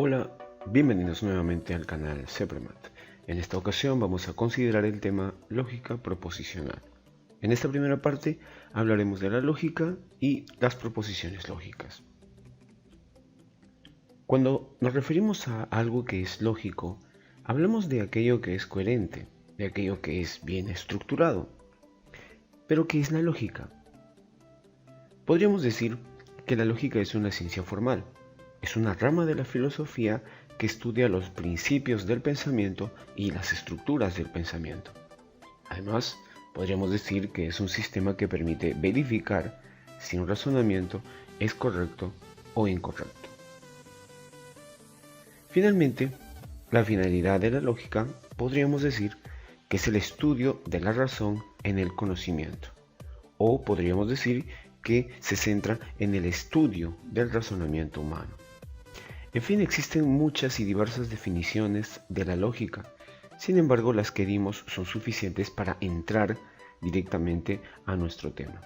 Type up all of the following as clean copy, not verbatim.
Hola, bienvenidos nuevamente al canal Sepremat. En esta ocasión vamos a considerar el tema lógica proposicional. En esta primera parte hablaremos de la lógica y las proposiciones lógicas. Cuando nos referimos a algo que es lógico, hablamos de aquello que es coherente, de aquello que es bien estructurado. ¿Pero qué es la lógica? Podríamos decir que la lógica es una ciencia formal. Es una rama de la filosofía que estudia los principios del pensamiento y las estructuras del pensamiento. Además, podríamos decir que es un sistema que permite verificar si un razonamiento es correcto o incorrecto. Finalmente, la finalidad de la lógica podríamos decir que es el estudio de la razón en el conocimiento, o podríamos decir que se centra en el estudio del razonamiento humano. En fin, existen muchas y diversas definiciones de la lógica. Sin embargo, las que dimos son suficientes para entrar directamente a nuestro tema.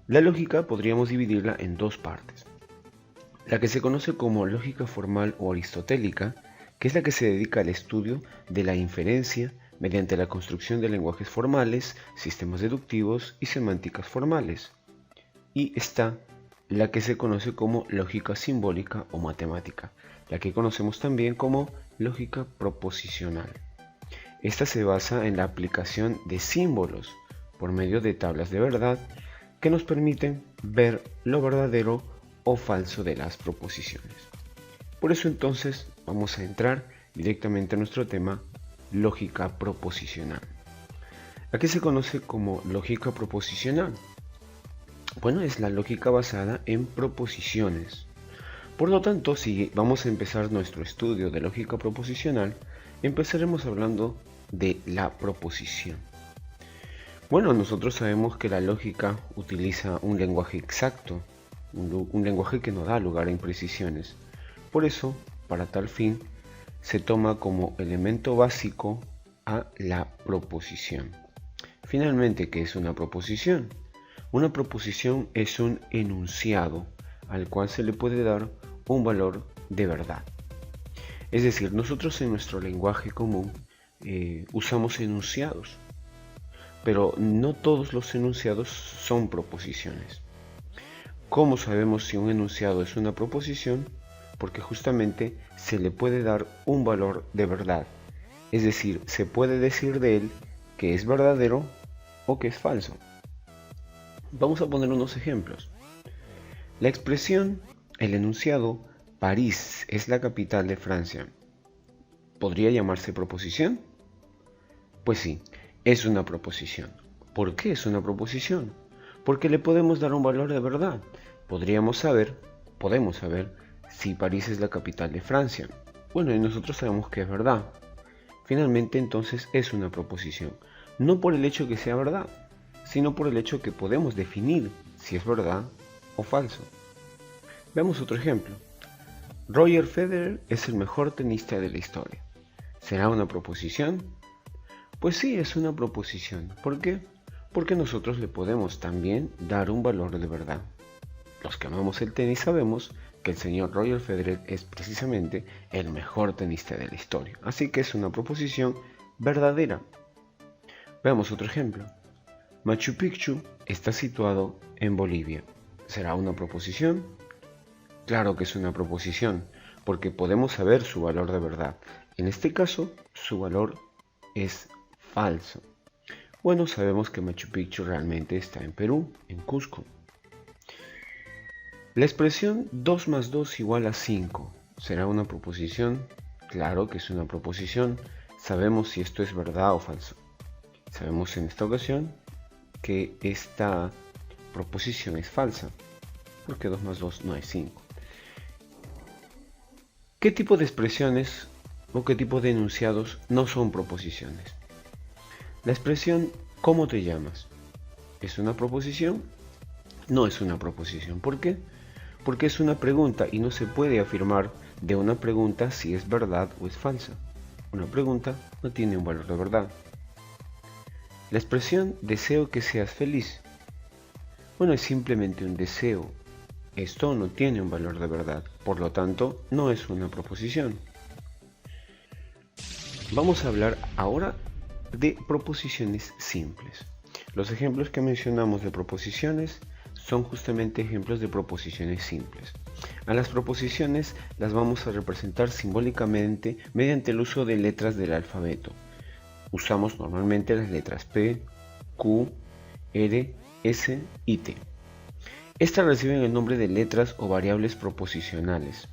La lógica podríamos dividirla en dos partes. La que se conoce como lógica formal o aristotélica, que es la que se dedica al estudio de la inferencia mediante la construcción de lenguajes formales, sistemas deductivos y semánticas formales. Y está la que se conoce como lógica simbólica o matemática, la que conocemos también como lógica proposicional. Esta se basa en la aplicación de símbolos por medio de tablas de verdad que nos permiten ver lo verdadero o falso de las proposiciones. Por eso entonces vamos a entrar directamente a nuestro tema, lógica proposicional. ¿A qué se conoce como lógica proposicional? Bueno, es la lógica basada en proposiciones. Por lo tanto, si vamos a empezar nuestro estudio de lógica proposicional, empezaremos hablando de la proposición. Bueno, nosotros sabemos que la lógica utiliza un lenguaje exacto, un lenguaje que no da lugar a imprecisiones. Por eso, para tal fin, se toma como elemento básico a la proposición. Finalmente, ¿qué es una proposición? Una proposición es un enunciado al cual se le puede dar un valor de verdad. Es decir, nosotros en nuestro lenguaje común usamos enunciados, pero no todos los enunciados son proposiciones. ¿Cómo sabemos si un enunciado es una proposición? Porque justamente se le puede dar un valor de verdad. Es decir, se puede decir de él que es verdadero o que es falso. Vamos a poner unos ejemplos. La expresión, el enunciado, París es la capital de Francia, ¿podría llamarse proposición? Pues sí, es una proposición. ¿Por qué es una proposición? Porque le podemos dar un valor de verdad. Podemos saber si París es la capital de Francia. Bueno, y nosotros sabemos que es verdad. Finalmente, entonces, es una proposición. No por el hecho que sea verdad, sino por el hecho que podemos definir si es verdad o falso. Veamos otro ejemplo. Roger Federer es el mejor tenista de la historia. ¿Será una proposición? Pues sí, es una proposición. ¿Por qué? Porque nosotros le podemos también dar un valor de verdad. Los que amamos el tenis sabemos que el señor Roger Federer es precisamente el mejor tenista de la historia. Así que es una proposición verdadera. Veamos otro ejemplo. Machu Picchu está situado en Bolivia. ¿Será una proposición? Claro que es una proposición, porque podemos saber su valor de verdad. En este caso, su valor es falso. Bueno, sabemos que Machu Picchu realmente está en Perú, en Cusco. La expresión 2 más 2 igual a 5. ¿Será una proposición? Claro que es una proposición. Sabemos si esto es verdad o falso. Sabemos en esta ocasión que esta proposición es falsa, porque 2 más 2 no es 5. ¿Qué tipo de expresiones o qué tipo de enunciados no son proposiciones? La expresión ¿cómo te llamas? ¿Es una proposición? No es una proposición. ¿Por qué? Porque es una pregunta y no se puede afirmar de una pregunta si es verdad o es falsa. Una pregunta no tiene un valor de verdad. La expresión deseo que seas feliz. Bueno, es simplemente un deseo. Esto no tiene un valor de verdad, por lo tanto, no es una proposición. Vamos a hablar ahora de proposiciones simples. Los ejemplos que mencionamos de proposiciones son justamente ejemplos de proposiciones simples. A las proposiciones las vamos a representar simbólicamente mediante el uso de letras del alfabeto. Usamos normalmente las letras P, Q, R, S y T. Estas reciben el nombre de letras o variables proposicionales.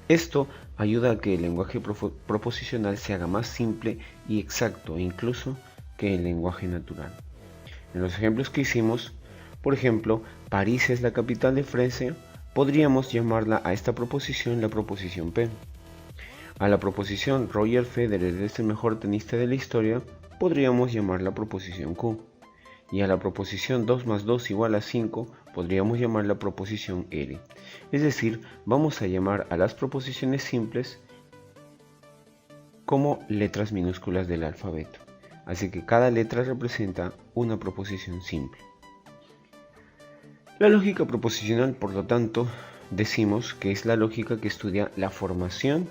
Esto ayuda a que el lenguaje proposicional se haga más simple y exacto incluso que el lenguaje natural. En los ejemplos que hicimos, por ejemplo, París es la capital de Francia, podríamos llamarla a esta proposición la proposición P. A la proposición Roger Federer es el mejor tenista de la historia, podríamos llamar la proposición Q. Y a la proposición 2 más 2 igual a 5 podríamos llamar la proposición R. Es decir, vamos a llamar a las proposiciones simples como letras minúsculas del alfabeto. Así que cada letra representa una proposición simple. La lógica proposicional, por lo tanto, decimos que es la lógica que estudia la formación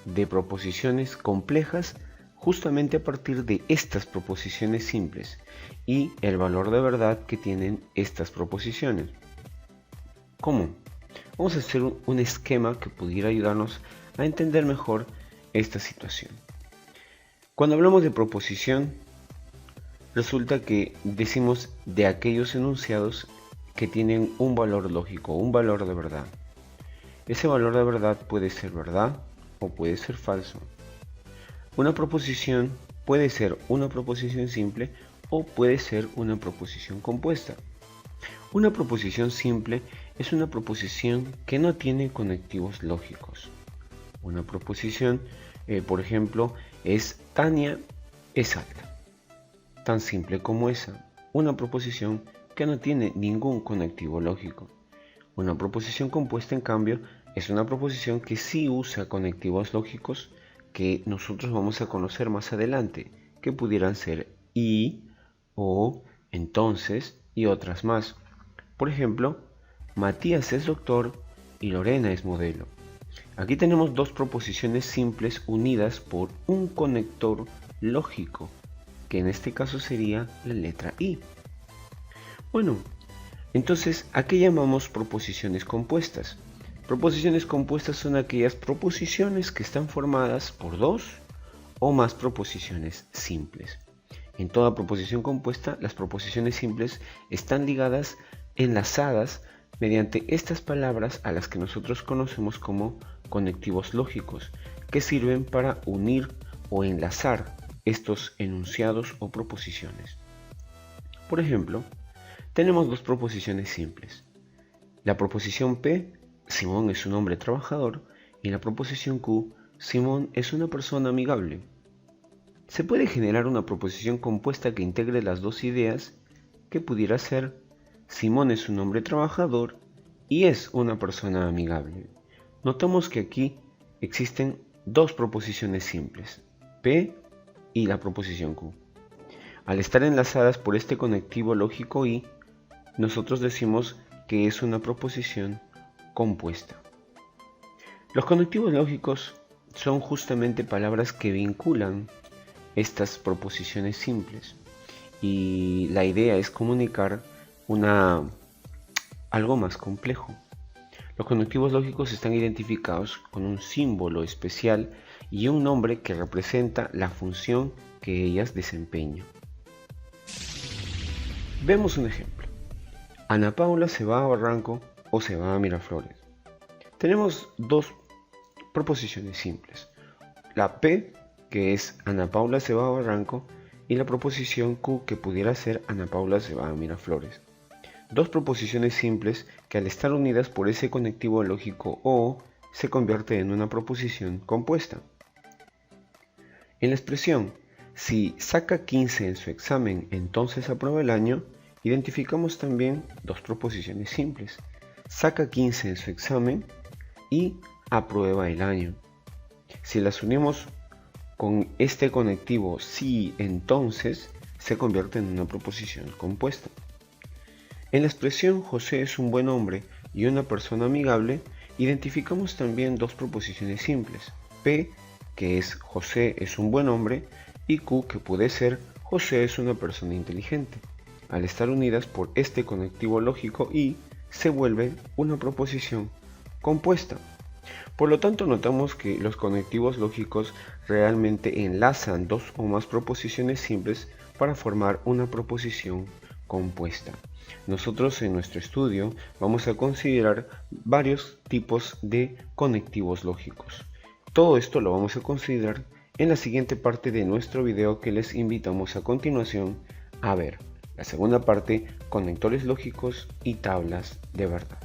de proposiciones complejas justamente a partir de estas proposiciones simples y el valor de verdad que tienen estas proposiciones. ¿Cómo? Vamos a hacer un esquema que pudiera ayudarnos a entender mejor esta situación. Cuando hablamos de proposición, resulta que decimos de aquellos enunciados que tienen un valor lógico, un valor de verdad. Ese valor de verdad puede ser verdad o puede ser falso. Una proposición puede ser una proposición simple o puede ser una proposición compuesta. Una proposición simple es una proposición que no tiene conectivos lógicos. Una proposición, por ejemplo, es Tania es alta. Tan simple como esa. Una proposición que no tiene ningún conectivo lógico. Una proposición compuesta, en cambio, es una proposición que sí usa conectivos lógicos que nosotros vamos a conocer más adelante, que pudieran ser y, o, entonces y otras más. Por ejemplo, Matías es doctor y Lorena es modelo. Aquí tenemos dos proposiciones simples unidas por un conector lógico, que en este caso sería la letra I. Bueno, entonces, ¿a qué llamamos proposiciones compuestas? Proposiciones compuestas son aquellas proposiciones que están formadas por dos o más proposiciones simples. En toda proposición compuesta, las proposiciones simples están ligadas, enlazadas, mediante estas palabras a las que nosotros conocemos como conectivos lógicos, que sirven para unir o enlazar estos enunciados o proposiciones. Por ejemplo, tenemos dos proposiciones simples. La proposición P, Simón es un hombre trabajador, y la proposición Q, Simón es una persona amigable. Se puede generar una proposición compuesta que integre las dos ideas, que pudiera ser Simón es un hombre trabajador y es una persona amigable. Notamos que aquí existen dos proposiciones simples, P y la proposición Q. Al estar enlazadas por este conectivo lógico I, nosotros decimos que es una proposición compuesta. Los conectivos lógicos son justamente palabras que vinculan estas proposiciones simples y la idea es comunicar algo más complejo. Los conectivos lógicos están identificados con un símbolo especial y un nombre que representa la función que ellas desempeñan. Vemos un ejemplo. Ana Paula se va a Barranco o se va a Miraflores. Tenemos dos proposiciones simples. La P, que es Ana Paula se va a Barranco, y la proposición Q, que pudiera ser Ana Paula se va a Miraflores. Dos proposiciones simples que al estar unidas por ese conectivo lógico O, se convierte en una proposición compuesta. En la expresión, si saca 15 en su examen, entonces aprueba el año, identificamos también dos proposiciones simples. Saca 15 en su examen y aprueba el año. Si las unimos con este conectivo si, entonces, se convierte en una proposición compuesta. En la expresión José es un buen hombre, y una persona amigable, identificamos también dos proposiciones simples, P, que es José es un buen hombre, y Q, que puede ser José es una persona inteligente. Al estar unidas por este conectivo lógico y se vuelve una proposición compuesta. Por lo tanto, notamos que los conectivos lógicos realmente enlazan dos o más proposiciones simples para formar una proposición compuesta. Nosotros en nuestro estudio vamos a considerar varios tipos de conectivos lógicos. Todo esto lo vamos a considerar en la siguiente parte de nuestro video que les invitamos a continuación a ver. La segunda parte, conectores lógicos y tablas de verdad.